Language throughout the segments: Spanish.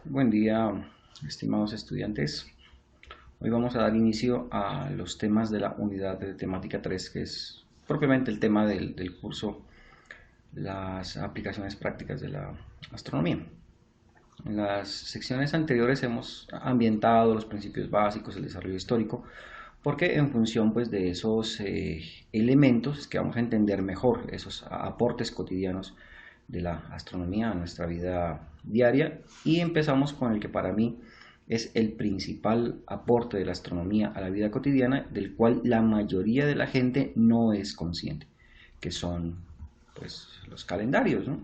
Buen día, estimados estudiantes. Hoy vamos a dar inicio a los temas de la unidad de temática 3, que es propiamente el tema del curso, las aplicaciones prácticas de la astronomía. En las secciones anteriores hemos ambientado los principios básicos, el desarrollo histórico, porque en función pues, de esos elementos es que vamos a entender mejor esos aportes cotidianos de la astronomía a nuestra vida diaria, y empezamos con el que para mí es el principal aporte de la astronomía a la vida cotidiana, del cual la mayoría de la gente no es consciente, que son pues los calendarios, ¿no?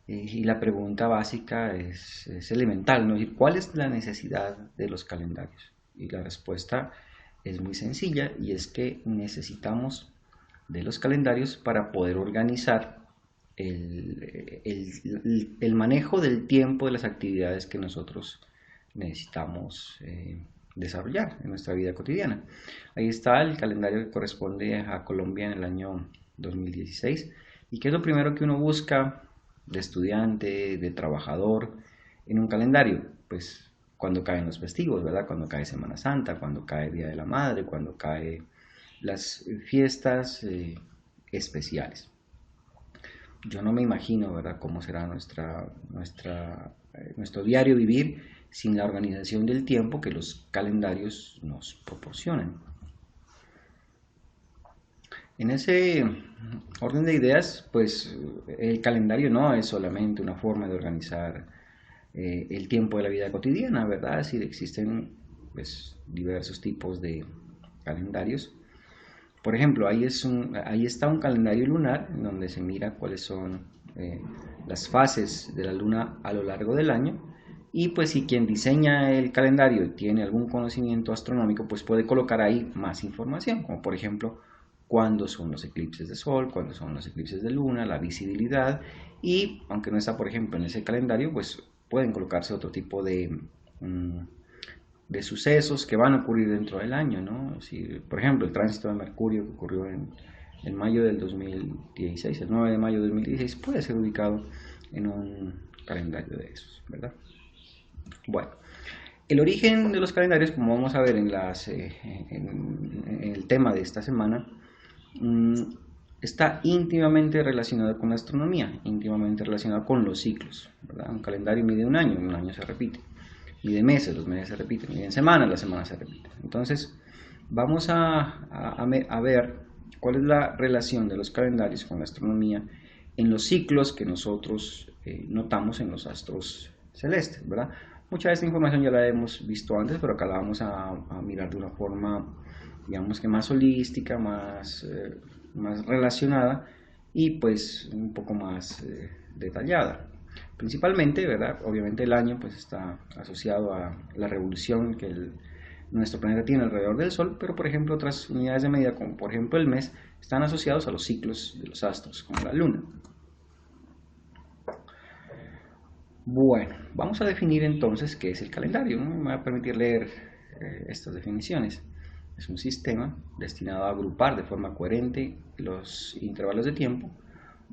Y la pregunta básica es elemental, ¿no? ¿Cuál es la necesidad de los calendarios? Y la respuesta es muy sencilla, y es que necesitamos de los calendarios para poder organizar el manejo del tiempo de las actividades que nosotros necesitamos desarrollar en nuestra vida cotidiana. Ahí está el calendario que corresponde a Colombia en el año 2016. ¿Y qué es lo primero que uno busca de estudiante, de trabajador en un calendario? Pues cuando caen los festivos, ¿verdad? Cuando cae Semana Santa, cuando cae Día de la Madre, cuando cae las fiestas especiales. Yo no me imagino, ¿verdad?, cómo será nuestro diario vivir sin la organización del tiempo que los calendarios nos proporcionan. En ese orden de ideas, pues el calendario no es solamente una forma de organizar el tiempo de la vida cotidiana, ¿verdad? Es decir, existen pues, diversos tipos de calendarios. Por ejemplo, ahí está un calendario lunar en donde se mira cuáles son las fases de la luna a lo largo del año, y pues si quien diseña el calendario tiene algún conocimiento astronómico, pues puede colocar ahí más información, como por ejemplo cuándo son los eclipses de sol, cuándo son los eclipses de luna, la visibilidad, y aunque no está por ejemplo en ese calendario, pues pueden colocarse otro tipo de sucesos que van a ocurrir dentro del año, ¿no? Si, por ejemplo, el tránsito de Mercurio que ocurrió en mayo del 2016, el 9 de mayo del 2016, puede ser ubicado en un calendario de esos, ¿verdad? Bueno, el origen de los calendarios, como vamos a ver en el tema de esta semana, está íntimamente relacionado con la astronomía, íntimamente relacionado con los ciclos, ¿verdad? Un calendario mide un año se repite. Mide meses, los meses se repiten, miden semanas, las semanas se repiten. Entonces, vamos a ver cuál es la relación de los calendarios con la astronomía en los ciclos que nosotros notamos en los astros celestes, ¿verdad? Mucha de esta información ya la hemos visto antes, pero acá la vamos a mirar de una forma, digamos que más holística, más relacionada y pues un poco más detallada. Principalmente, ¿verdad? Obviamente el año pues está asociado a la revolución que nuestro planeta tiene alrededor del Sol, pero por ejemplo otras unidades de medida, como por ejemplo el mes, están asociados a los ciclos de los astros, como la Luna. Bueno, vamos a definir entonces qué es el calendario, ¿no? Me voy a permitir leer estas definiciones. Es un sistema destinado a agrupar de forma coherente los intervalos de tiempo,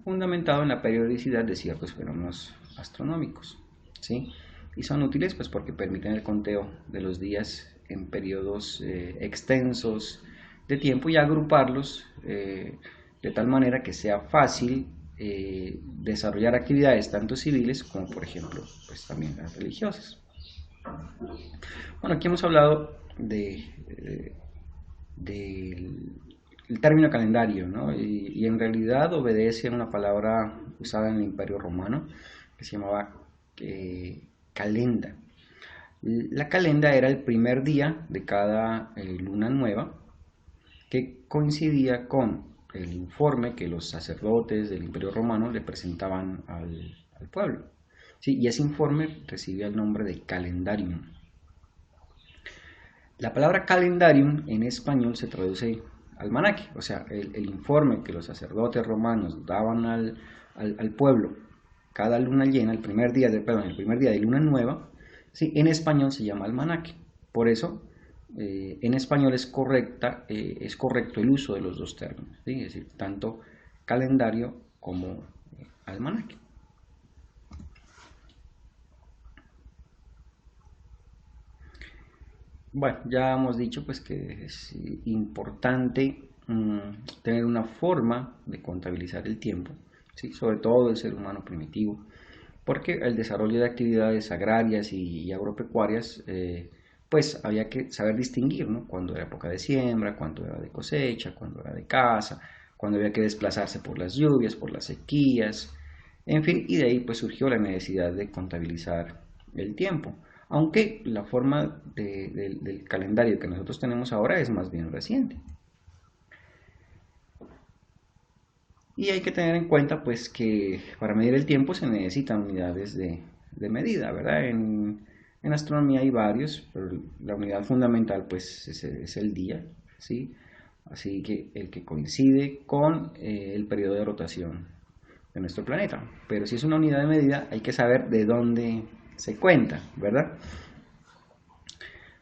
fundamentado en la periodicidad de ciertos fenómenos astronómicos, ¿sí? Y son útiles pues porque permiten el conteo de los días en periodos extensos de tiempo y agruparlos de tal manera que sea fácil desarrollar actividades tanto civiles como por ejemplo pues también las religiosas. Bueno, aquí hemos hablado del término calendario, ¿no? Y en realidad obedece a una palabra usada en el Imperio Romano que se llamaba calenda. La calenda era el primer día de cada luna nueva, que coincidía con el informe que los sacerdotes del Imperio Romano le presentaban al pueblo. Sí, y ese informe recibía el nombre de calendarium. La palabra calendarium en español se traduce almanaque, o sea, el informe que los sacerdotes romanos daban al pueblo cada luna llena, el primer día de luna nueva, ¿sí? En español se llama almanaque. Por eso, en español es correcto el uso de los dos términos, ¿sí? Es decir, tanto calendario como almanaque. Bueno, ya hemos dicho pues que es importante tener una forma de contabilizar el tiempo, ¿sí? Sobre todo el ser humano primitivo, porque el desarrollo de actividades agrarias y agropecuarias, pues había que saber distinguir, ¿no? Cuando era época de siembra, cuando era de cosecha, cuando era de caza, cuando había que desplazarse por las lluvias, por las sequías, en fin, y de ahí pues surgió la necesidad de contabilizar el tiempo. Aunque la forma del calendario que nosotros tenemos ahora es más bien reciente. Y hay que tener en cuenta pues que para medir el tiempo se necesitan unidades de medida, ¿verdad? En astronomía hay varios, pero la unidad fundamental pues es el día, ¿sí? Así que el que coincide con el periodo de rotación de nuestro planeta. Pero si es una unidad de medida hay que saber de dónde se cuenta, ¿verdad?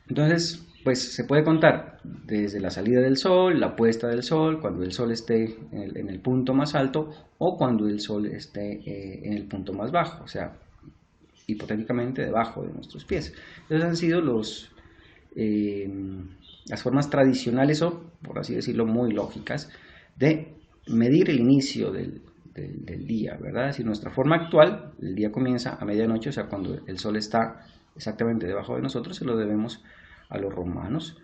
Entonces, pues se puede contar desde la salida del sol, la puesta del sol, cuando el sol esté en el punto más alto o cuando el sol esté en el punto más bajo, o sea, hipotéticamente debajo de nuestros pies. Entonces han sido eh, las formas tradicionales o, por así decirlo, muy lógicas de medir el inicio del día, ¿verdad? Si nuestra forma actual, el día comienza a medianoche, o sea, cuando el sol está exactamente debajo de nosotros, se lo debemos a los romanos.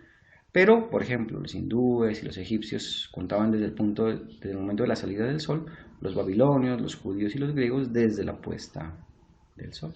Pero, por ejemplo, los hindúes y los egipcios contaban desde el momento de la salida del sol, los babilonios, los judíos y los griegos desde la puesta del sol.